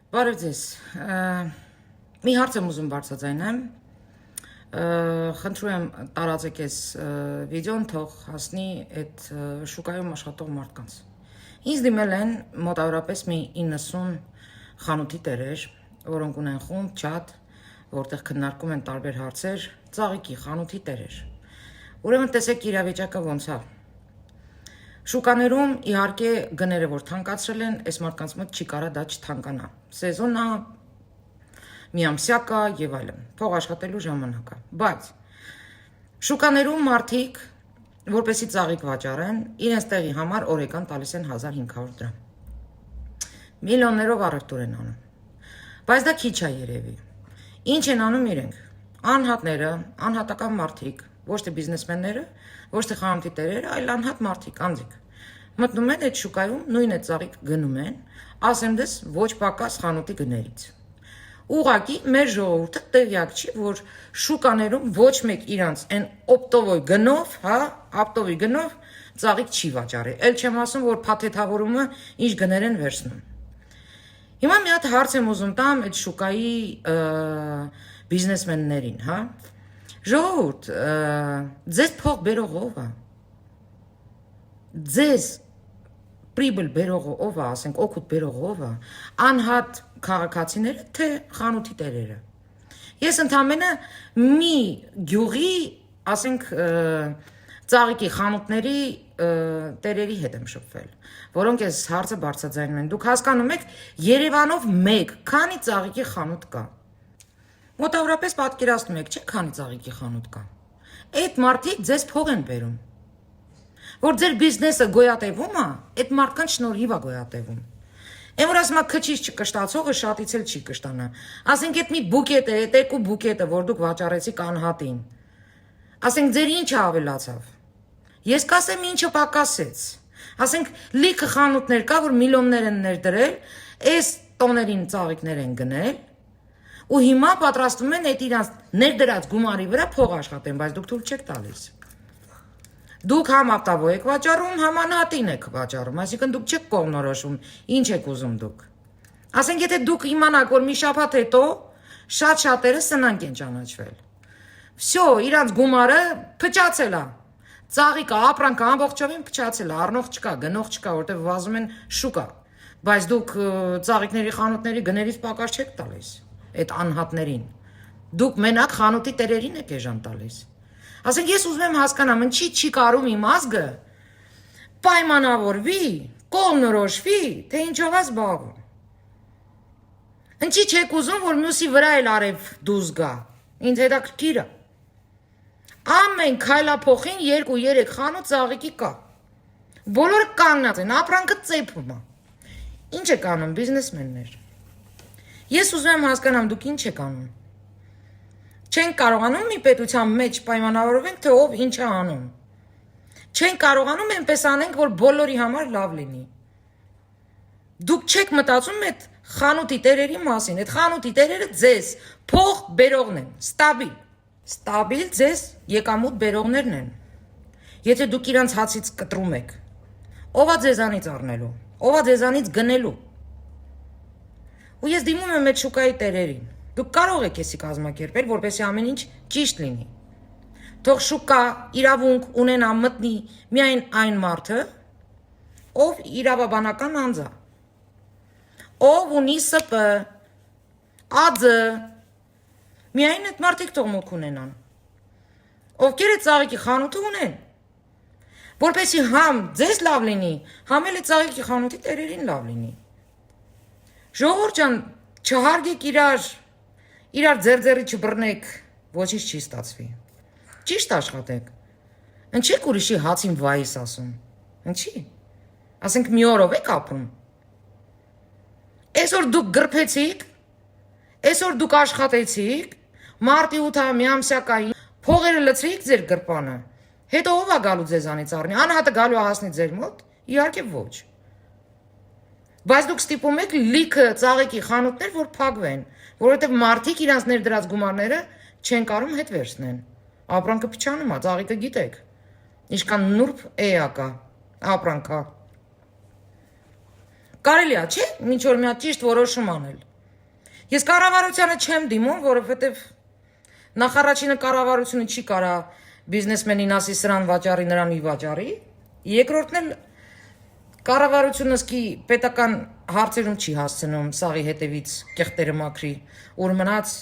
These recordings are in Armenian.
Բարև ձեզ, մի հարց եմ ուզում բարձրաձայնեմ, խնդրում եմ տարածեք այս վիդեոն, թող հասնի այդ շուկայում աշխատող մարդկանց։ Ինձ դիմել են մոտավորապես մի 90 խանութի տերեր, որոնք ունեն խումբ, չաթ, որտեղ քննարկում են տարբեր հարցեր, ծաղիկի խանութի տերեր։ Ուրեմն տեսեք իրավիճակը ոնց է։ Շուկաներում իհարկե գները որ թանկացրել են, այս մարդկանց մոտ չի կարա դա չթանկանա։ Սեզոնա, միամսյա կա եւ այլն, փող աշխատելու ժամանակ է։ Բայց շուկաներում մարդիկ, որպեսի ծաղիկ վաճառեն, իրենց տեղի համար օրեկան տալիս են 1500 դրամ։ Միլիոններով առևտուր են անում։ Բայց դա քիչ է երևի։ Ինչ են անում իրենք։ Անհատները, անհատական մարդիկ, ոչ թե բիզնեսմենները, ոչ թե խանութի տերերը, այլ անհատ մարդիկ, անձիկ։ Մտնում են այդ շուկայում, նույն այդ ծաղիկ գնում են, ասեմ դες ոչ պակաս խանութի գներից։ Ուղղակի մեր ժողովուրդը տեղյակ չի, որ շուկաներում ոչ մեկ իրանց այն օպտովոյ գնով, ապտովի գնով ծաղիկ չի վաճառի։ Էլ չեմ ասում, որ փաթեթավորումը ինչ գներ են վերցնում։ Հիմա մի հատ հարց եմ ուզում տամ այդ շուկայի բիզնեսմեններին, Ժողովուրդ, ձեզ փող բերող ով է։ Ձեզ պրիբլ բերողը ով է, ասենք օգուտ բերողը ով է, անհատ քաղաքացիները, թե խանութի տերերը։ Ես ընդամենը մի գյուղի, ասենք ծաղիկի խանութների տերերի հետ եմ շփվել, որոնք այս հարցը բարձրաձայնում են։ Դուք հասկանում եք, Երևանով մեկ քանի ծաղիկի խանութ կա։ Մոտավորապես պատկերացնում եք, չէ՞, քանի ծաղիկի խանութ կա։ Այդ մարդիկ ձեզ փող են բերում։ Որ ձեր բիզնեսը գոյատևում է, այդ մարդկանց շնորհիվ է գոյատևում։ Այն որ ասում է քչից չկշտացողը շատից էլ չի կշտանա։ Ասենք այդ մի բուկետ է, այդ երկու բուկետը, որ դուք վաճառեցիք անհատին։ Ասենք ձեր ինչը ավելացավ։ Ես կասեմ ինչը պակասեց։ Ասենք լիքը խանութներ կա, որ միլիոններ են ներդրել, այս տոներին ծաղիկներ են գնել, ու հիմա պատրաստվում են այդ իրանց ներդրած գումարի վրա փող աշխատեն, բայց դուք թույլ չեք տալիս։ Դուք համ ապտավո եք վաճառում, համ անհատին եք վաճառում, այսինքն դուք չեք կողմնորոշում, ինչ եք ուզում դուք։ Ասենք եթե դուք իմանաք, որ մի շաբաթ հետո շատ շատերը սնանկ են ճանաչվել։ Всё, իրանց գումարը փչացել է։ Ծաղիկը, ապրանքը ամբողջովին փչացել է, առնող չկա, գնող չկա, որտեղ վազում են շուկա։ Բայց դուք ծաղիկների խանութների գներից պակաս չեք տալիս այդ անհատներին։ Դուք մենակ խանութի տերերին եք էժան տալիս։ Ասենք ես ուզում եմ հասկանամ, ինչի չի կարում իմ ազգը պայմանավորվի, կողմնորոշվի, թե ինչով է զբաղվում։ Ինչի չեք ուզում, որ մյուսի վրա էլ արև դուզ գա։ Ինձ հետաքրքիր է։ Ամեն քայլափոխին 2-3 խանութ ծաղիկի կա։ Բոլորը կանգնած են, ապրանքը ծեփում է։ Ինչ եք անում բիզնեսմեններ։ Ես ուզում եմ հասկանամ, դուք ինչ եք անում։ Չեն կարողանում մի պետության մեջ պայմանավորվենք, թե ով ինչ է անում։ Չեն կարողանում այնպես անենք, որ բոլորի համար լավ լինի։ Դուք չեք մտածում այդ խանութի տերերի մասին, այդ խանութի տերերը ձեզ փող բերողն են, ստաբիլ ձեզ եկամուտ բերողներն են։ Եթե դուք իրանց հացից կտրում եք, ով է ձեզանից առնելու, ով է ձեզանից գնելու։ Ու ես դիմում եմ այդ շուկայի տերերին։ Դուք կարող եք էսի կազմակերպել, որպեսզի ամեն ինչ ճիշտ լինի։ Թող շուկա իրավունք ունենա մտնի միայն այն մարդը, ով իրավաբանական անձ է, ով ունի ՍՊ, ԱՁ, միայն այդ մարդիկ թող մուտք ունենան։ Ովքեր այդ ծաղիկի խանութը ունեն, որպեսզի համ ձեզ լավ լինի, համ էլ այդ ծաղիկի խանութի տերերին լավ լինի։ Ժողովուրդ ջան, չհարգեք իրար ձեր չբռնեք, ոչինչ չի ստացվի։ Ճիշտ աշխատեք։ Ինչի՞ եք ուրիշի հացին վայիս ասում։ Ինչի՞։ Ասենք մի օրով եք ապրում։ Այսօր դուք գրփեցիք, այսօր դուք աշխատեցիք, մարտի 8-ը միամսյա կա, փողերը լցրիք ձեր գրպանը։ Հետո ով է գալու ձեզանից առնի, անհատը գալու է հասնի ձեր մոտ։ Իհարկե ոչ։ Բայց դուք ստիպում եք լիքը ծաղիկի խանութներ, որ փակվեն, որովհետև մարդիկ իրանց ներդրած գումարները չեն կարում հետ վերցնեն։ Ապրանքը փչանում է, ծաղիկը գիտեք։ Ինչքան նուրբ էա կա, ապրանքա։ Կարելի է, չէ՞, ինչ որ մի հատ ճիշտ որոշում անել։ Ես կառավարությանը չեմ դիմում, որովհետև նախարարչինը կառավարությունը չի կարա բիզնեսմենին ասի սրան վաճառի, նրան մի վաճառի։ Երկրորդն էլ կառավարությունը սկի պետական հարցերում չի հասցնում սաղի հետևից կեղտերը մաքրի, ուր մնաց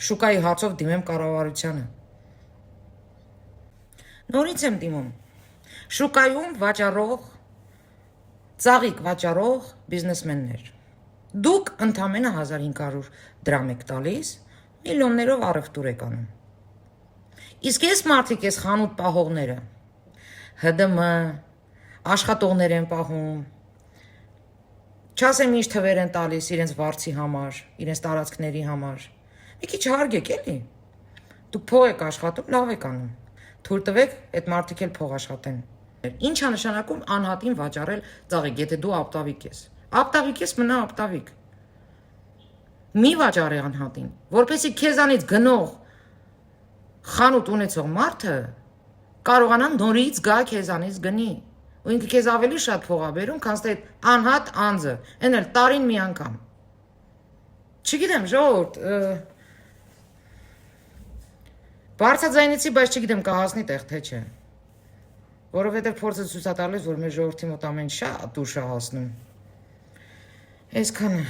շուկայի հարցով դիմեմ կառավարությանը։ Նորից եմ դիմում։ Շուկայում վաճառող, ծաղիկ վաճառող բիզնեսմեններ։ Դուք ընդամենը 1500 դրամ եք տալիս, միլիոններով առևտուր եք անում։ Իսկ ես մարդիկ ես խանութ պահողները, ՀԴՄ, աշխատողներ են պահում, չասեմ ինչ թվեր են տալիս իրենց վարձի համար, իրենց տարածքների համար։ Մի քիչ հարգեք էլի։ Դուք փող եք աշխատում, լավ եք անում։ Թույլ տվեք այդ մարդիկ էլ փող աշխատեն։ Ինչ է նշանակում անհատին վաճառել ծաղիկ, եթե դու ապտավիկ ես։ Ապտավիկ ես, մնա ապտավիկ։ Մի վաճառի անհատին, որպեսզի քեզանից գնող խանութ ունեցող մարդը կարողանա նորից գա քեզանից գնի։ Ու ինքը քեզ ավելի շատ փող է բերում, քան այդ անհատ անձը, այն էլ տարին մի անգամ։ Չգիտեմ, ժողովուրդ, բարձրաձայնեցի, բայց չգիտեմ կհասնի տեղ թե չէ։ Որովհետև փորձը ցույց է տալիս, որ մեր ժողովրդի մոտ ամեն շատ ուշ է հասնում։ Այսքանը։